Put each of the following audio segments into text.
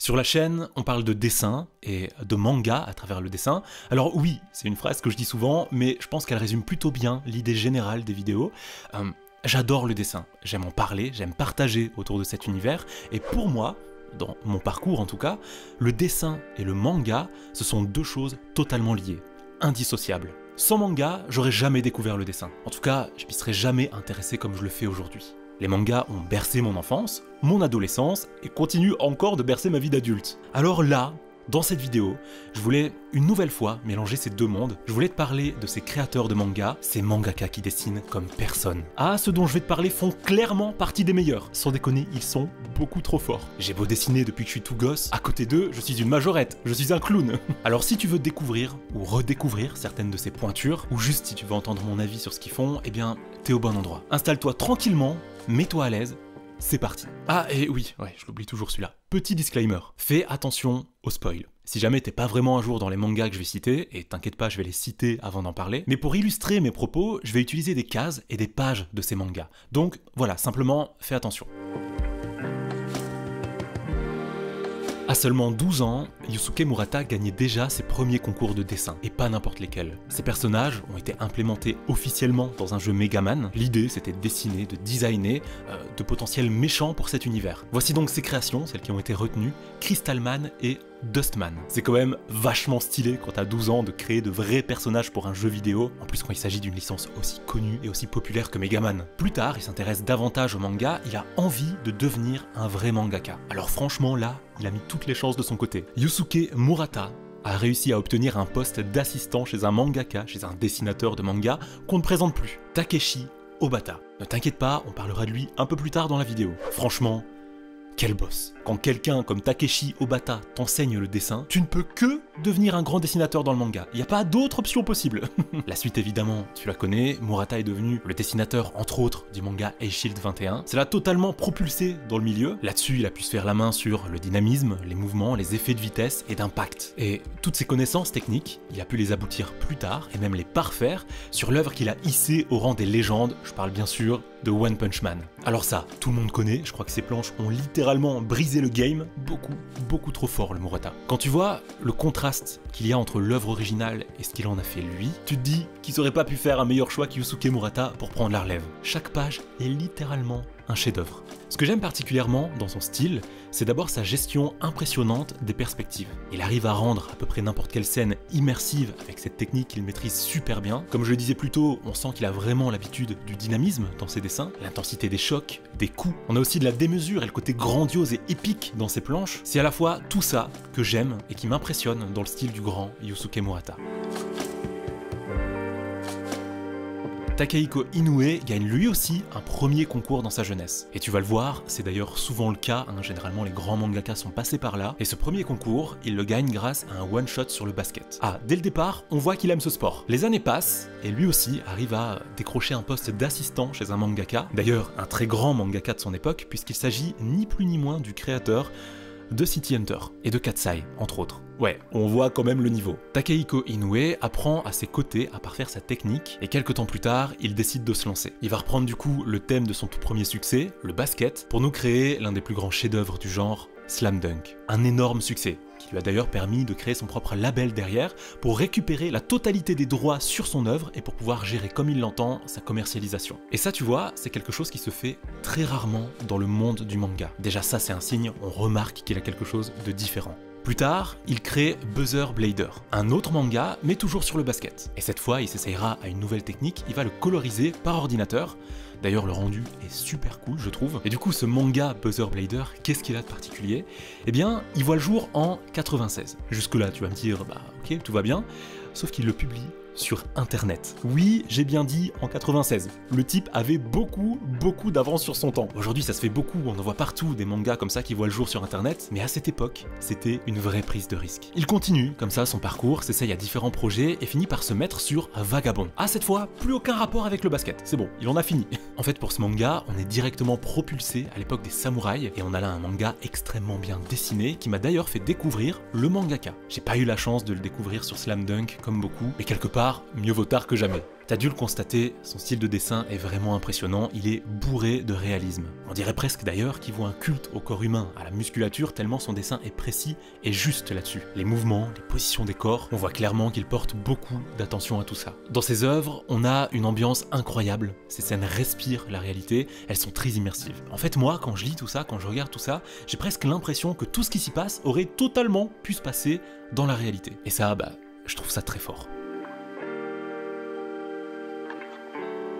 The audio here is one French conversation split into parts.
Sur la chaîne, on parle de dessin et de manga à travers le dessin. Alors oui, c'est une phrase que je dis souvent, mais je pense qu'elle résume plutôt bien l'idée générale des vidéos. J'adore le dessin, j'aime en parler, j'aime partager autour de cet univers, et pour moi, dans mon parcours en tout cas, le dessin et le manga, ce sont deux choses totalement liées, indissociables. Sans manga, j'aurais jamais découvert le dessin. En tout cas, je m'y serais jamais intéressé comme je le fais aujourd'hui. Les mangas ont bercé mon enfance, mon adolescence, et continuent encore de bercer ma vie d'adulte. Alors là, dans cette vidéo, je voulais une nouvelle fois mélanger ces deux mondes. Je voulais te parler de ces créateurs de mangas, ces mangaka qui dessinent comme personne. Ah, ceux dont je vais te parler font clairement partie des meilleurs. Sans déconner, ils sont beaucoup trop forts. J'ai beau dessiner depuis que je suis tout gosse, à côté d'eux, je suis une majorette, je suis un clown. Alors si tu veux découvrir ou redécouvrir certaines de ces pointures, ou juste si tu veux entendre mon avis sur ce qu'ils font, eh bien, t'es au bon endroit. Installe-toi tranquillement, mets-toi à l'aise, c'est parti. Ah, et oui, je l'oublie toujours celui-là. Petit disclaimer, fais attention au spoil. Si jamais t'es pas vraiment à jour dans les mangas que je vais citer, et t'inquiète pas, je vais les citer avant d'en parler, mais pour illustrer mes propos, je vais utiliser des cases et des pages de ces mangas. Donc voilà, simplement, fais attention. À seulement 12 ans, Yusuke Murata gagnait déjà ses premiers concours de dessin, et pas n'importe lesquels. Ses personnages ont été implémentés officiellement dans un jeu Megaman. L'idée, c'était de dessiner, de designer de potentiels méchants pour cet univers. Voici donc ses créations, celles qui ont été retenues, Crystalman et Dustman. C'est quand même vachement stylé quand t'as 12 ans de créer de vrais personnages pour un jeu vidéo, en plus quand il s'agit d'une licence aussi connue et aussi populaire que Megaman. Plus tard, il s'intéresse davantage au manga, il a envie de devenir un vrai mangaka. Alors franchement là, il a mis toutes les chances de son côté. Yusuke Murata a réussi à obtenir un poste d'assistant chez un mangaka, chez un dessinateur de manga qu'on ne présente plus, Takeshi Obata. Ne t'inquiète pas, on parlera de lui un peu plus tard dans la vidéo. Franchement, quel boss. Quand quelqu'un comme Takeshi Obata t'enseigne le dessin, tu ne peux que devenir un grand dessinateur dans le manga. Il n'y a pas d'autre option possible. La suite évidemment, tu la connais, Murata est devenu le dessinateur entre autres du manga Shield 21. C'est là totalement propulsé dans le milieu. Là-dessus, il a pu se faire la main sur le dynamisme, les mouvements, les effets de vitesse et d'impact. Et toutes ces connaissances techniques, il a pu les aboutir plus tard et même les parfaire sur l'œuvre qu'il a hissée au rang des légendes. Je parle bien sûr de One Punch Man. Alors ça, tout le monde connaît, je crois que ces planches ont littéralement brisé le game, beaucoup trop fort le Murata. Quand tu vois le contraste qu'il y a entre l'œuvre originale et ce qu'il en a fait lui, tu te dis qu'il aurait pas pu faire un meilleur choix que Yusuke Murata pour prendre la relève. Chaque page est littéralement un chef-d'œuvre. Ce que j'aime particulièrement dans son style, c'est d'abord sa gestion impressionnante des perspectives. Il arrive à rendre à peu près n'importe quelle scène immersive avec cette technique qu'il maîtrise super bien. Comme je le disais plus tôt, on sent qu'il a vraiment l'habitude du dynamisme dans ses dessins, l'intensité des chocs, des coups. On a aussi de la démesure et le côté grandiose et épique dans ses planches. C'est à la fois tout ça que j'aime et qui m'impressionne dans le style du grand Yusuke Murata. Takehiko Inoue gagne lui aussi un premier concours dans sa jeunesse. Et tu vas le voir, c'est d'ailleurs souvent le cas, généralement les grands mangakas sont passés par là, et ce premier concours, il le gagne grâce à un one-shot sur le basket. Ah, dès le départ, on voit qu'il aime ce sport. Les années passent, et lui aussi arrive à décrocher un poste d'assistant chez un mangaka, d'ailleurs un très grand mangaka de son époque, puisqu'il s'agit ni plus ni moins du créateur de City Hunter et de Katsai, entre autres. Ouais, on voit quand même le niveau. Takehiko Inoue apprend à ses côtés à parfaire sa technique, et quelques temps plus tard, il décide de se lancer. Il va reprendre du coup le thème de son tout premier succès, le basket, pour nous créer l'un des plus grands chefs-d'œuvre du genre, Slam Dunk. Un énorme succès, qui lui a d'ailleurs permis de créer son propre label derrière, pour récupérer la totalité des droits sur son œuvre et pour pouvoir gérer comme il l'entend sa commercialisation. Et ça tu vois, c'est quelque chose qui se fait très rarement dans le monde du manga. Déjà ça c'est un signe, on remarque qu'il a quelque chose de différent. Plus tard, il crée Buzzer Blader, un autre manga, mais toujours sur le basket. Et cette fois, il s'essayera à une nouvelle technique, il va le coloriser par ordinateur. D'ailleurs, le rendu est super cool, je trouve. Et du coup, ce manga Buzzer Blader, qu'est-ce qu'il a de particulier? Eh bien, il voit le jour en 96. Jusque-là, tu vas me dire, bah ok, tout va bien. Sauf qu'il le publie sur internet. Oui, j'ai bien dit en 96. Le type avait beaucoup d'avance sur son temps. Aujourd'hui, ça se fait beaucoup, on en voit partout des mangas comme ça qui voient le jour sur internet, mais à cette époque, c'était une vraie prise de risque. Il continue comme ça son parcours, s'essaye à différents projets et finit par se mettre sur Vagabond. Ah, cette fois, plus aucun rapport avec le basket. C'est bon, il en a fini. En fait, pour ce manga, on est directement propulsé à l'époque des samouraïs et on a là un manga extrêmement bien dessiné qui m'a d'ailleurs fait découvrir le mangaka. J'ai pas eu la chance de le découvrir sur Slam Dunk comme beaucoup, mais quelque part, mieux vaut tard que jamais. T'as dû le constater, son style de dessin est vraiment impressionnant, il est bourré de réalisme. On dirait presque d'ailleurs qu'il voit un culte au corps humain, à la musculature, tellement son dessin est précis et juste là-dessus. Les mouvements, les positions des corps, on voit clairement qu'il porte beaucoup d'attention à tout ça. Dans ses œuvres, on a une ambiance incroyable, ces scènes respirent la réalité, elles sont très immersives. En fait, moi, quand je lis tout ça, quand je regarde tout ça, j'ai presque l'impression que tout ce qui s'y passe aurait totalement pu se passer dans la réalité. Et ça, je trouve ça très fort.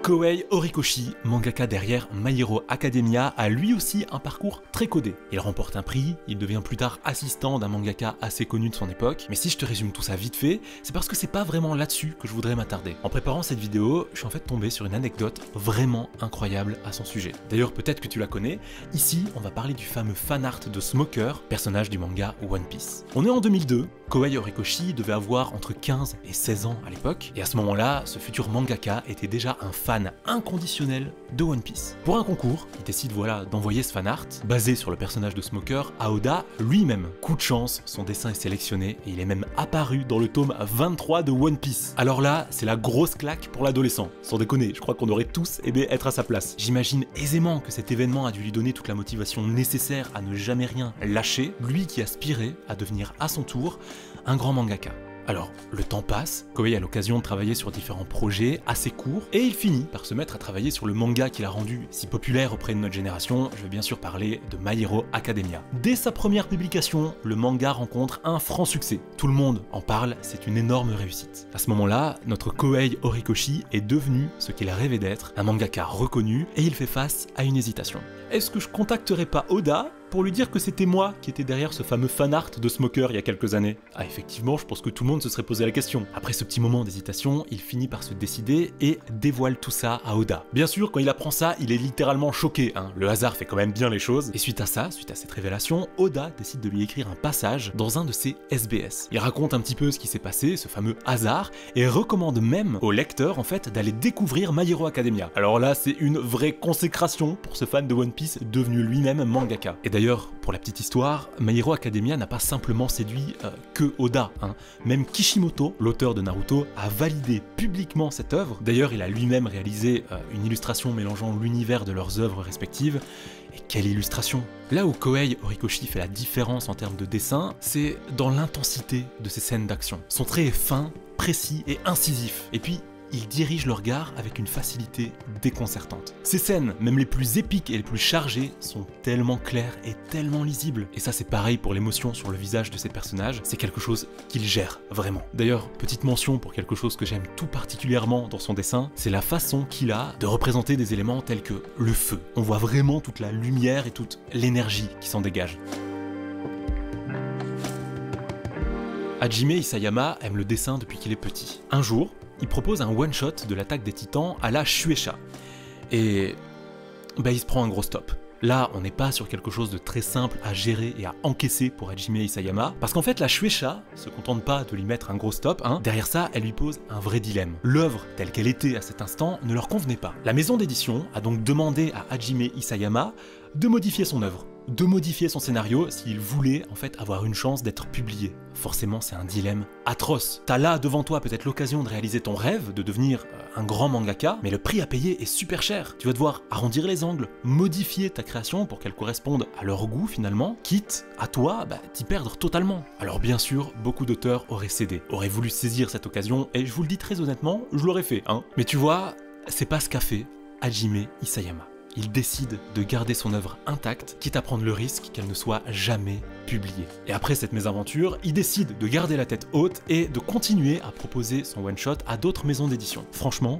Kohei Horikoshi, mangaka derrière My Hero Academia, a lui aussi un parcours très codé. Il remporte un prix, il devient plus tard assistant d'un mangaka assez connu de son époque, mais si je te résume tout ça vite fait, c'est parce que c'est pas vraiment là-dessus que je voudrais m'attarder. En préparant cette vidéo, je suis en fait tombé sur une anecdote vraiment incroyable à son sujet. D'ailleurs, peut-être que tu la connais, ici on va parler du fameux fanart de Smoker, personnage du manga One Piece. On est en 2002, Kohei Horikoshi devait avoir entre 15 et 16 ans à l'époque, et à ce moment-là, ce futur mangaka était déjà un fan inconditionnel de One Piece. Pour un concours, il décide d'envoyer ce fanart, basé sur le personnage de Smoker, à Oda lui-même. Coup de chance, son dessin est sélectionné, et il est même apparu dans le tome 23 de One Piece. Alors là, c'est la grosse claque pour l'adolescent. Sans déconner, je crois qu'on aurait tous aimé être à sa place. J'imagine aisément que cet événement a dû lui donner toute la motivation nécessaire à ne jamais rien lâcher, lui qui aspirait à devenir à son tour un grand mangaka. Alors, le temps passe, Kohei a l'occasion de travailler sur différents projets assez courts, et il finit par se mettre à travailler sur le manga qu'il a rendu si populaire auprès de notre génération, je veux bien sûr parler de My Hero Academia. Dès sa première publication, le manga rencontre un franc succès. Tout le monde en parle, c'est une énorme réussite. À ce moment-là, notre Kohei Horikoshi est devenu ce qu'il rêvait d'être, un mangaka reconnu, et il fait face à une hésitation. Est-ce que je contacterais pas Oda pour lui dire que c'était moi qui étais derrière ce fameux fanart de Smoker il y a quelques années? Ah, effectivement, je pense que tout le monde se serait posé la question. Après ce petit moment d'hésitation, il finit par se décider et dévoile tout ça à Oda. Bien sûr, quand il apprend ça, il est littéralement choqué, hein. Le hasard fait quand même bien les choses. Et suite à cette révélation, Oda décide de lui écrire un passage dans un de ses SBS. Il raconte un petit peu ce qui s'est passé, ce fameux hasard, et recommande même au lecteur, en fait, d'aller découvrir My Hero Academia. Alors là, c'est une vraie consécration pour ce fan de One Piece devenu lui-même mangaka. Et d'ailleurs, pour la petite histoire, My Hero Academia n'a pas simplement séduit que Oda, hein. Même Kishimoto, l'auteur de Naruto, a validé publiquement cette œuvre. D'ailleurs, il a lui-même réalisé une illustration mélangeant l'univers de leurs œuvres respectives. Et quelle illustration! Là où Kohei Horikoshi fait la différence en termes de dessin, c'est dans l'intensité de ses scènes d'action. Son trait est fin, précis et incisif. Et puis, il dirige le regard avec une facilité déconcertante. Ces scènes, même les plus épiques et les plus chargées, sont tellement claires et tellement lisibles. Et ça, c'est pareil pour l'émotion sur le visage de ces personnages, c'est quelque chose qu'il gère vraiment. D'ailleurs, petite mention pour quelque chose que j'aime tout particulièrement dans son dessin, c'est la façon qu'il a de représenter des éléments tels que le feu. On voit vraiment toute la lumière et toute l'énergie qui s'en dégage. Hajime Isayama aime le dessin depuis qu'il est petit. Un jour, il propose un one-shot de l'attaque des Titans à la Shueisha. Et il se prend un gros stop. Là, on n'est pas sur quelque chose de très simple à gérer et à encaisser pour Hajime Isayama, parce qu'en fait, la Shueisha se contente pas de lui mettre un gros stop, hein. Derrière ça, elle lui pose un vrai dilemme. L'œuvre, telle qu'elle était à cet instant, ne leur convenait pas. La maison d'édition a donc demandé à Hajime Isayama de modifier son œuvre, de modifier son scénario s'il voulait en fait avoir une chance d'être publié. Forcément, c'est un dilemme atroce. T'as là devant toi peut-être l'occasion de réaliser ton rêve, de devenir un grand mangaka, mais le prix à payer est super cher. Tu vas devoir arrondir les angles, modifier ta création pour qu'elle corresponde à leur goût finalement, quitte à toi t'y perdre totalement. Alors bien sûr, beaucoup d'auteurs auraient cédé, auraient voulu saisir cette occasion, et je vous le dis très honnêtement, je l'aurais fait, hein. Mais tu vois, c'est pas ce qu'a fait Hajime Isayama. Il décide de garder son œuvre intacte, quitte à prendre le risque qu'elle ne soit jamais publiée. Et après cette mésaventure, il décide de garder la tête haute et de continuer à proposer son one-shot à d'autres maisons d'édition. Franchement,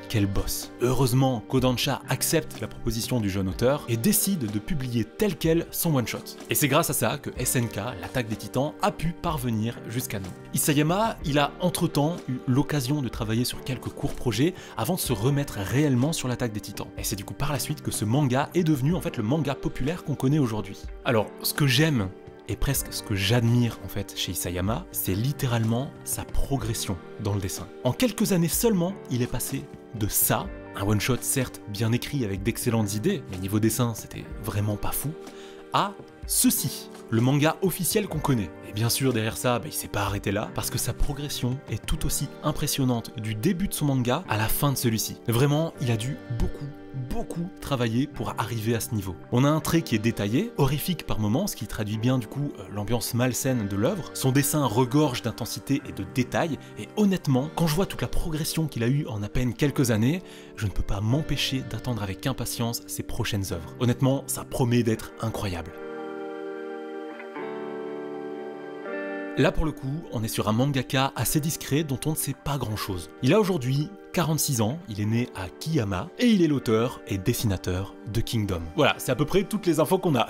quel boss. Heureusement, Kodansha accepte la proposition du jeune auteur et décide de publier tel quel son one-shot. Et c'est grâce à ça que SNK, l'attaque des Titans, a pu parvenir jusqu'à nous. Isayama, il a entre-temps eu l'occasion de travailler sur quelques courts projets avant de se remettre réellement sur l'attaque des Titans. Et c'est du coup par la suite que ce manga est devenu en fait le manga populaire qu'on connaît aujourd'hui. Alors, ce que j'aime et presque ce que j'admire en fait chez Isayama, c'est littéralement sa progression dans le dessin. En quelques années seulement, il est passé de ça, un one-shot certes bien écrit avec d'excellentes idées, mais niveau dessin c'était vraiment pas fou, à ceci. le manga officiel qu'on connaît. Et bien sûr, derrière ça, il s'est pas arrêté là, parce que sa progression est tout aussi impressionnante du début de son manga à la fin de celui-ci. Vraiment, il a dû beaucoup travailler pour arriver à ce niveau. On a un trait qui est détaillé, horrifique par moments, ce qui traduit bien du coup l'ambiance malsaine de l'œuvre. Son dessin regorge d'intensité et de détails, et honnêtement, quand je vois toute la progression qu'il a eue en à peine quelques années, je ne peux pas m'empêcher d'attendre avec impatience ses prochaines œuvres. Honnêtement, ça promet d'être incroyable. Là pour le coup, on est sur un mangaka assez discret dont on ne sait pas grand chose. Il a aujourd'hui 46 ans, il est né à Kiyama et il est l'auteur et dessinateur de Kingdom. Voilà, c'est à peu près toutes les infos qu'on a.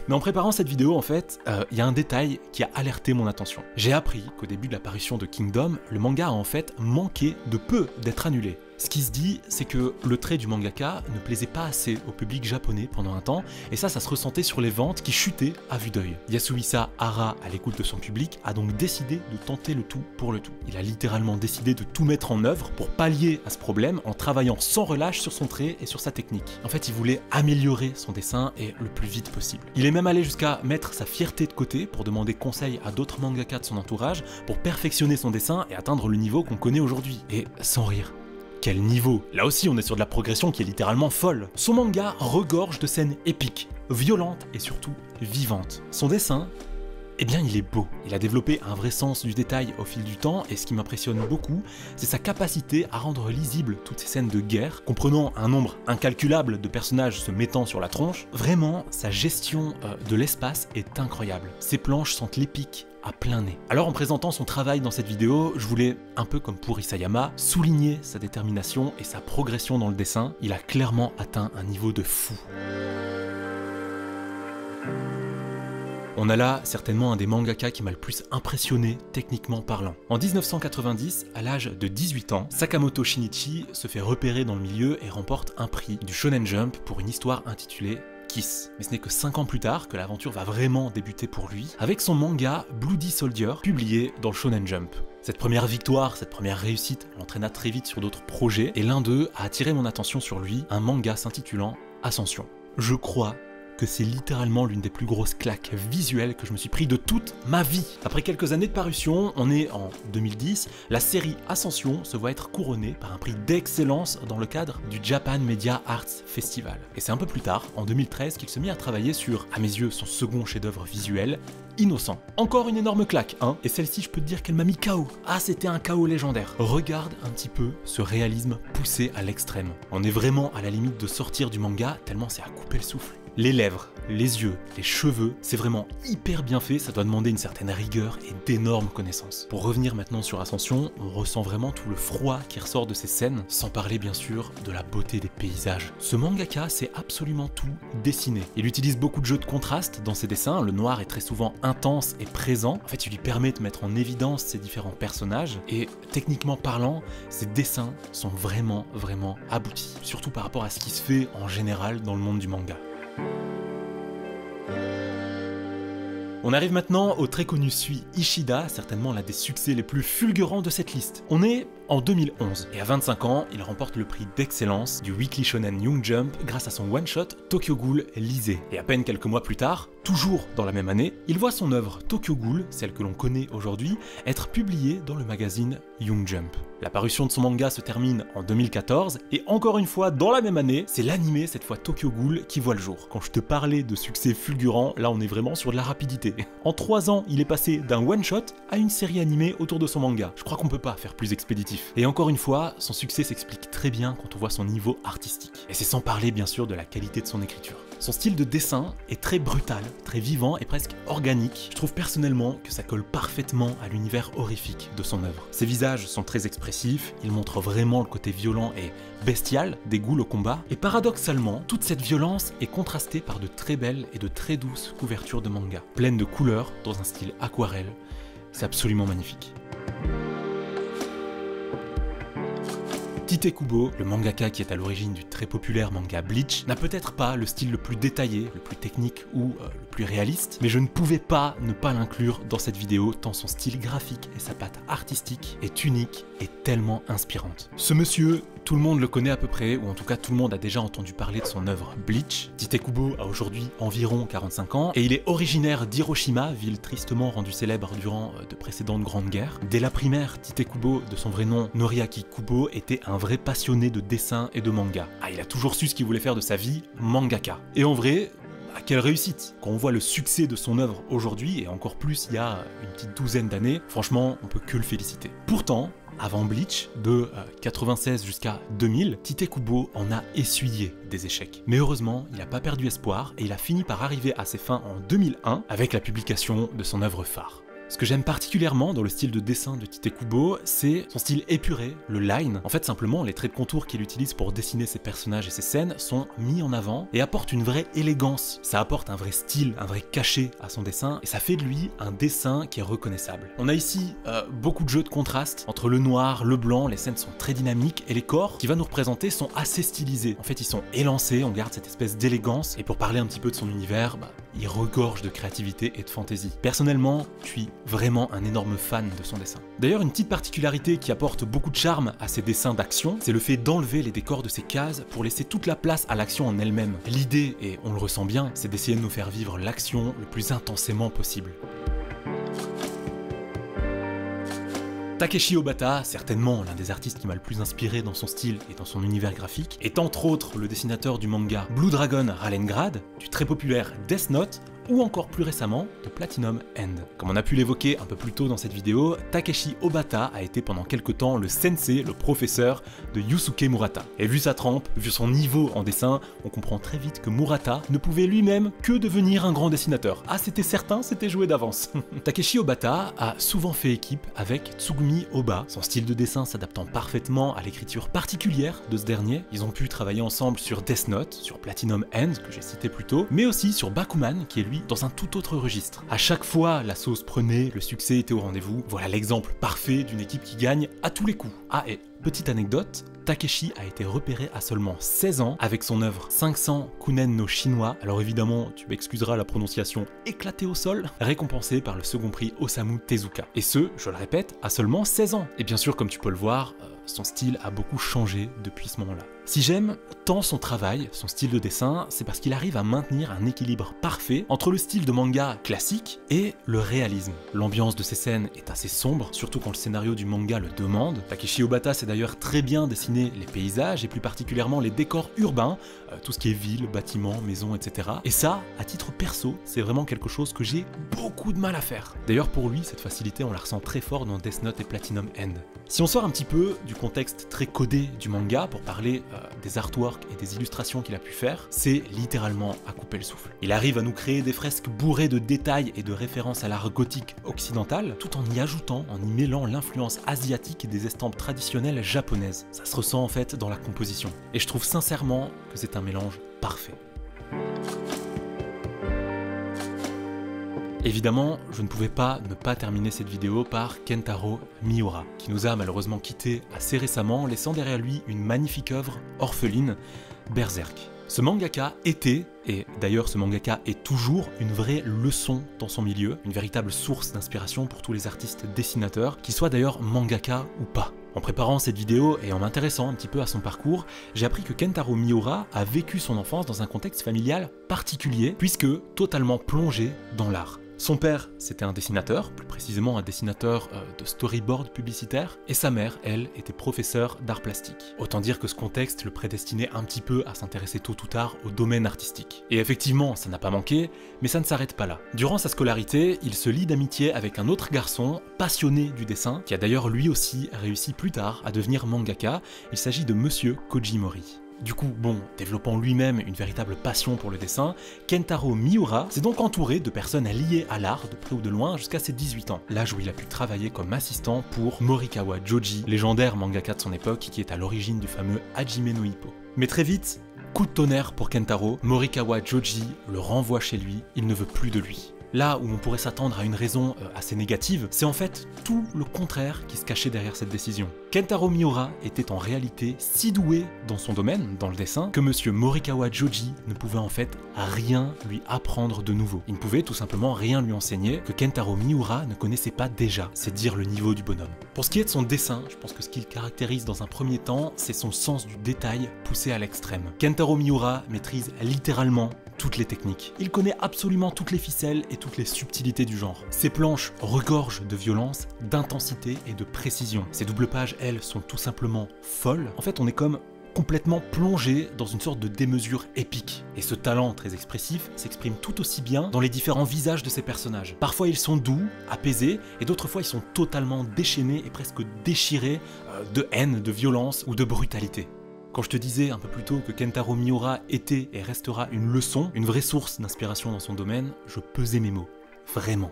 Mais en préparant cette vidéo, en fait, il y a un détail qui a alerté mon attention. J'ai appris qu'au début de la parution de Kingdom, le manga a en fait manqué de peu d'être annulé. Ce qui se dit, c'est que le trait du mangaka ne plaisait pas assez au public japonais pendant un temps, et ça se ressentait sur les ventes qui chutaient à vue d'œil. Yasuhisa Hara, à l'écoute de son public, a donc décidé de tenter le tout pour le tout. Il a littéralement décidé de tout mettre en œuvre pour pallier à ce problème en travaillant sans relâche sur son trait et sur sa technique. En fait, il voulait améliorer son dessin et le plus vite possible. Il est même allé jusqu'à mettre sa fierté de côté pour demander conseil à d'autres mangaka de son entourage pour perfectionner son dessin et atteindre le niveau qu'on connaît aujourd'hui. Et sans rire. Quel niveau! Là aussi, on est sur de la progression qui est littéralement folle. Son manga regorge de scènes épiques, violentes et surtout vivantes. Son dessin, eh bien, il est beau. Il a développé un vrai sens du détail au fil du temps, et ce qui m'impressionne beaucoup, c'est sa capacité à rendre lisibles toutes ces scènes de guerre, comprenant un nombre incalculable de personnages se mettant sur la tronche. Vraiment, sa gestion de l'espace est incroyable. Ses planches sentent l'épique à plein nez. Alors en présentant son travail dans cette vidéo, je voulais, un peu comme pour Isayama, souligner sa détermination et sa progression dans le dessin. Il a clairement atteint un niveau de fou. On a là certainement un des mangaka qui m'a le plus impressionné techniquement parlant. En 1990, à l'âge de 18 ans, Sakamoto Shinichi se fait repérer dans le milieu et remporte un prix du Shonen Jump pour une histoire intitulée Kiss. Mais ce n'est que 5 ans plus tard que l'aventure va vraiment débuter pour lui, avec son manga Bloody Soldier, publié dans le Shonen Jump. Cette première victoire, cette première réussite l'entraîna très vite sur d'autres projets, et l'un d'eux a attiré mon attention sur lui, un manga s'intitulant Ascension. Je crois que c'est littéralement l'une des plus grosses claques visuelles que je me suis pris de toute ma vie. Après quelques années de parution, on est en 2010, la série Ascension se voit être couronnée par un prix d'excellence dans le cadre du Japan Media Arts Festival. Et c'est un peu plus tard, en 2013, qu'il se mit à travailler sur, à mes yeux, son second chef-d'œuvre visuel, Innocent. Encore une énorme claque, hein. Et celle-ci, je peux te dire qu'elle m'a mis KO. Ah, c'était un KO légendaire. Regarde un petit peu ce réalisme poussé à l'extrême. On est vraiment à la limite de sortir du manga, tellement c'est à couper le souffle. Les lèvres, les yeux, les cheveux, c'est vraiment hyper bien fait, ça doit demander une certaine rigueur et d'énormes connaissances. Pour revenir maintenant sur Ascension, on ressent vraiment tout le froid qui ressort de ces scènes, sans parler bien sûr de la beauté des paysages. Ce mangaka sait absolument tout dessiner. Il utilise beaucoup de jeux de contraste dans ses dessins, le noir est très souvent intense et présent. En fait, il lui permet de mettre en évidence ses différents personnages, et techniquement parlant, ses dessins sont vraiment aboutis, surtout par rapport à ce qui se fait en général dans le monde du manga. On arrive maintenant au très connu Sui Ishida, certainement l'un des succès les plus fulgurants de cette liste. On est en 2011, et à 25 ans, il remporte le prix d'excellence du Weekly Shonen Young Jump grâce à son one-shot Tokyo Ghoul Lisez. Et à peine quelques mois plus tard, toujours dans la même année, il voit son œuvre Tokyo Ghoul, celle que l'on connaît aujourd'hui, être publiée dans le magazine Young Jump. La parution de son manga se termine en 2014, et encore une fois, dans la même année, c'est l'animé, cette fois Tokyo Ghoul, qui voit le jour. Quand je te parlais de succès fulgurant, là on est vraiment sur de la rapidité. En 3 ans, il est passé d'un one-shot à une série animée autour de son manga. Je crois qu'on peut pas faire plus expéditif. Et encore une fois, son succès s'explique très bien quand on voit son niveau artistique. Et c'est sans parler bien sûr de la qualité de son écriture. Son style de dessin est très brutal, très vivant et presque organique. Je trouve personnellement que ça colle parfaitement à l'univers horrifique de son œuvre. Ses visages sont très expressifs, il montre vraiment le côté violent et bestial des ghouls au combat. Et paradoxalement, toute cette violence est contrastée par de très belles et de très douces couvertures de manga, pleines de couleurs dans un style aquarelle. C'est absolument magnifique. Tite Kubo, le mangaka qui est à l'origine du très populaire manga Bleach, n'a peut-être pas le style le plus détaillé, le plus technique ou le plus réaliste, mais je ne pouvais pas ne pas l'inclure dans cette vidéo tant son style graphique et sa patte artistique est unique et tellement inspirante. Ce monsieur tout le monde le connaît à peu près, ou en tout cas tout le monde a déjà entendu parler de son œuvre Bleach. Tite Kubo a aujourd'hui environ 45 ans, et il est originaire d'Hiroshima, ville tristement rendue célèbre durant de précédentes grandes guerres. Dès la primaire, Tite Kubo, de son vrai nom Noriaki Kubo, était un vrai passionné de dessin et de manga. Ah, il a toujours su ce qu'il voulait faire de sa vie, mangaka. Et en vrai, quelle réussite! Quand on voit le succès de son œuvre aujourd'hui, et encore plus il y a une petite douzaine d'années, franchement, on peut que le féliciter. Pourtant, avant Bleach, de 96 jusqu'à 2000, Tite Kubo en a essuyé des échecs. Mais heureusement, il n'a pas perdu espoir et il a fini par arriver à ses fins en 2001 avec la publication de son œuvre phare. Ce que j'aime particulièrement dans le style de dessin de Tite Kubo, c'est son style épuré, le line. En fait, simplement, les traits de contour qu'il utilise pour dessiner ses personnages et ses scènes sont mis en avant et apportent une vraie élégance. Ça apporte un vrai style, un vrai cachet à son dessin et ça fait de lui un dessin qui est reconnaissable. On a ici beaucoup de jeux de contraste entre le noir, le blanc, les scènes sont très dynamiques et les corps qu'il va nous représenter sont assez stylisés. En fait, ils sont élancés, on garde cette espèce d'élégance et pour parler un petit peu de son univers, il regorge de créativité et de fantaisie. Personnellement, je suis vraiment un énorme fan de son dessin. D'ailleurs, une petite particularité qui apporte beaucoup de charme à ses dessins d'action, c'est le fait d'enlever les décors de ses cases pour laisser toute la place à l'action en elle-même. L'idée, et on le ressent bien, c'est d'essayer de nous faire vivre l'action le plus intensément possible. Takeshi Obata, certainement l'un des artistes qui m'a le plus inspiré dans son style et dans son univers graphique, est entre autres le dessinateur du manga Blue Dragon Ralengrad, du très populaire Death Note, ou encore plus récemment de Platinum End. Comme on a pu l'évoquer un peu plus tôt dans cette vidéo, Takeshi Obata a été pendant quelques temps le sensei, le professeur de Yusuke Murata. Et vu sa trempe, vu son niveau en dessin, on comprend très vite que Murata ne pouvait lui-même que devenir un grand dessinateur. Ah, c'était certain, c'était joué d'avance. Takeshi Obata a souvent fait équipe avec Tsugumi Oba, son style de dessin s'adaptant parfaitement à l'écriture particulière de ce dernier. Ils ont pu travailler ensemble sur Death Note, sur Platinum End, que j'ai cité plus tôt, mais aussi sur Bakuman, qui est lui dans un tout autre registre. À chaque fois, la sauce prenait, le succès était au rendez-vous. Voilà l'exemple parfait d'une équipe qui gagne à tous les coups. Ah, et petite anecdote, Takeshi a été repéré à seulement 16 ans avec son œuvre 500 Kunen no Chinois. Alors évidemment, tu m'excuseras la prononciation éclatée au sol, récompensé par le second prix Osamu Tezuka. Et ce, je le répète, à seulement 16 ans. Et bien sûr, comme tu peux le voir, son style a beaucoup changé depuis ce moment-là. Si j'aime tant son travail, son style de dessin, c'est parce qu'il arrive à maintenir un équilibre parfait entre le style de manga classique et le réalisme. L'ambiance de ses scènes est assez sombre, surtout quand le scénario du manga le demande. Takeshi Obata sait d'ailleurs très bien dessiner les paysages et plus particulièrement les décors urbains, tout ce qui est ville, bâtiments, maisons, etc. Et ça, à titre perso, c'est vraiment quelque chose que j'ai beaucoup de mal à faire. D'ailleurs pour lui, cette facilité, on la ressent très fort dans Death Note et Platinum End. Si on sort un petit peu du contexte très codé du manga pour parler des artworks et des illustrations qu'il a pu faire, c'est littéralement à couper le souffle. Il arrive à nous créer des fresques bourrées de détails et de références à l'art gothique occidental, tout en y ajoutant, en y mêlant l'influence asiatique et des estampes traditionnelles japonaises. Ça se ressent en fait dans la composition. Et je trouve sincèrement que c'est un mélange parfait. Évidemment, je ne pouvais pas ne pas terminer cette vidéo par Kentaro Miura, qui nous a malheureusement quittés assez récemment, laissant derrière lui une magnifique œuvre orpheline, Berserk. Ce mangaka était, et d'ailleurs ce mangaka est toujours, une vraie leçon dans son milieu, une véritable source d'inspiration pour tous les artistes dessinateurs, qu'ils soient d'ailleurs mangaka ou pas. En préparant cette vidéo et en m'intéressant un petit peu à son parcours, j'ai appris que Kentaro Miura a vécu son enfance dans un contexte familial particulier, puisque totalement plongé dans l'art. Son père, c'était un dessinateur, plus précisément un dessinateur de storyboard publicitaire, et sa mère, elle, était professeure d'art plastique. Autant dire que ce contexte le prédestinait un petit peu à s'intéresser tôt ou tard au domaine artistique. Et effectivement, ça n'a pas manqué, mais ça ne s'arrête pas là. Durant sa scolarité, il se lie d'amitié avec un autre garçon, passionné du dessin, qui a d'ailleurs lui aussi réussi plus tard à devenir mangaka. Il s'agit de Monsieur Koji Mori. Du coup, bon, développant lui-même une véritable passion pour le dessin, Kentaro Miura s'est donc entouré de personnes liées à l'art de près ou de loin jusqu'à ses 18 ans, l'âge où il a pu travailler comme assistant pour Morikawa Joji, légendaire mangaka de son époque qui est à l'origine du fameux Hajime no Ippo. Mais très vite, coup de tonnerre pour Kentaro, Morikawa Joji le renvoie chez lui, il ne veut plus de lui. Là où on pourrait s'attendre à une raison assez négative, c'est en fait tout le contraire qui se cachait derrière cette décision. Kentaro Miura était en réalité si doué dans son domaine, dans le dessin, que monsieur Morikawa Joji ne pouvait en fait rien lui apprendre de nouveau. Il ne pouvait tout simplement rien lui enseigner que Kentaro Miura ne connaissait pas déjà. C'est dire le niveau du bonhomme. Pour ce qui est de son dessin, je pense que ce qu'il caractérise dans un premier temps, c'est son sens du détail poussé à l'extrême. Kentaro Miura maîtrise littéralement toutes les techniques. Il connaît absolument toutes les ficelles et toutes les subtilités du genre. Ses planches regorgent de violence, d'intensité et de précision. Ses doubles pages, elles, sont tout simplement folles. En fait, on est comme complètement plongé dans une sorte de démesure épique. Et ce talent très expressif s'exprime tout aussi bien dans les différents visages de ses personnages. Parfois ils sont doux, apaisés, et d'autres fois ils sont totalement déchaînés et presque déchirés de haine, de violence ou de brutalité. Quand je te disais un peu plus tôt que Kentaro Miura était et restera une leçon, une vraie source d'inspiration dans son domaine, je pesais mes mots. Vraiment.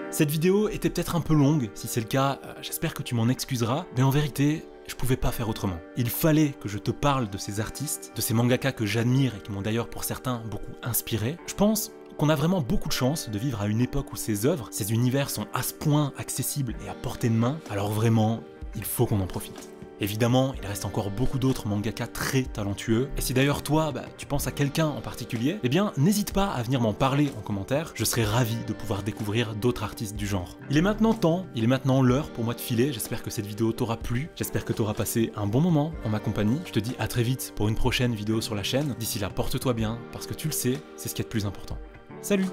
Cette vidéo était peut-être un peu longue, si c'est le cas, j'espère que tu m'en excuseras, mais en vérité, je pouvais pas faire autrement. Il fallait que je te parle de ces artistes, de ces mangaka que j'admire et qui m'ont d'ailleurs pour certains beaucoup inspiré. Je pense qu'on a vraiment beaucoup de chance de vivre à une époque où ces œuvres, ces univers sont à ce point accessibles et à portée de main, alors vraiment, il faut qu'on en profite. Évidemment, il reste encore beaucoup d'autres mangaka très talentueux, et si d'ailleurs toi, tu penses à quelqu'un en particulier, eh bien n'hésite pas à venir m'en parler en commentaire, je serai ravi de pouvoir découvrir d'autres artistes du genre. Il est maintenant l'heure pour moi de filer, j'espère que cette vidéo t'aura plu, j'espère que t'auras passé un bon moment en ma compagnie, je te dis à très vite pour une prochaine vidéo sur la chaîne, d'ici là porte-toi bien, parce que tu le sais, c'est ce qui est le plus important. Salut!